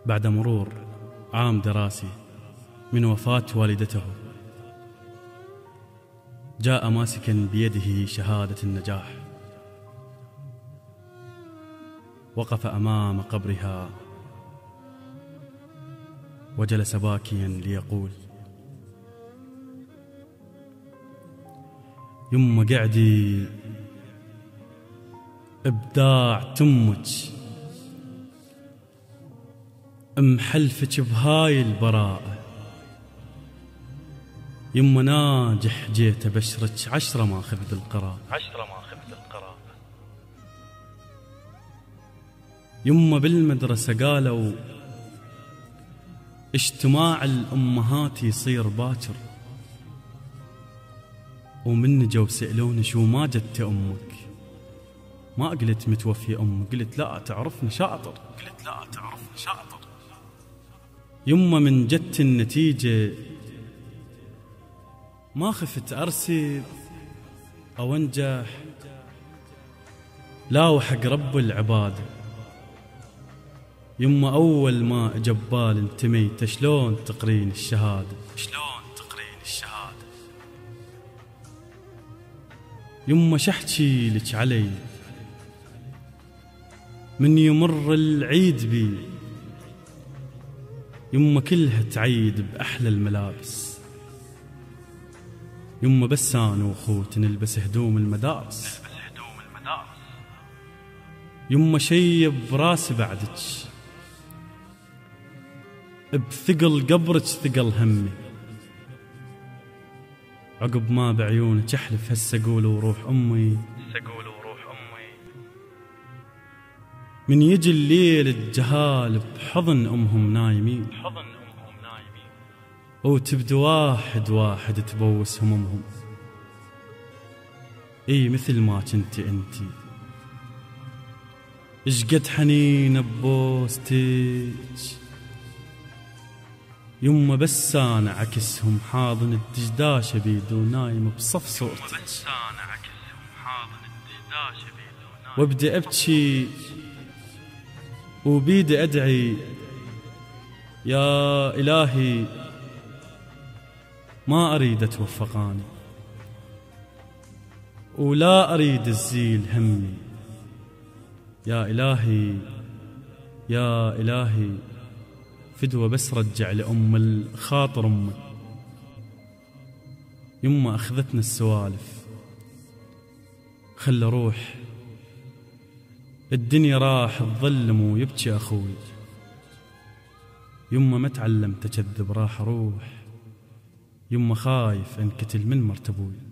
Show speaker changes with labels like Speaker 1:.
Speaker 1: بعد مرور عام دراسي من وفاة والدته، جاء ماسكا بيده شهادة النجاح، وقف أمام قبرها وجلس باكيا ليقول: يما قعدي إبداع تمك، محلفك بهاي البراءة، يما ناجح جيت أبشرك 10 ماخذ بالقراءة، يما بالمدرسة قالوا اجتماع الأمهات يصير باكر، ومن جو سألوني شو ما جدت أمك، ما قلت متوفي أمك، قلت لا تعرفني شاطر، يما من جدت النتيجة ما خفت أرسب أو أنجح، لا وحق رب العبادة، يما أول ما جبال انتميت شلون تقرين الشهادة، يما شحكي لك علي من يمر العيد بي، يما كلها تعيد بأحلى الملابس، يما بس أنا وأخوت نلبس هدوم المدارس، يما شي براسي بعدك بثقل قبرك ثقل همي، عقب ما بعيونك احلف هسه اقول وروح امي، من يجي الليل الجهال بحضن امهم نايمين، وتبدو واحد واحد تبوس همومهم، اي مثل ما انتي اشقد حنين ببوستك، يما بس انا عكسهم حاضن الدجداشه بيدو نايم بصف صورتي، وابدأ ابكي وبيدي ادعي: يا الهي ما اريد اتوفقاني، ولا اريد الزيل همي، يا الهي يا الهي فدوة بس رجع لأم الخاطر أمي. يما أخذتنا السوالف خل روح، الدنيا راح تظلم ويبكي أخوي، يما ما تعلمت أكذب راح أروح، يما خايف انقتل من مرتبوي.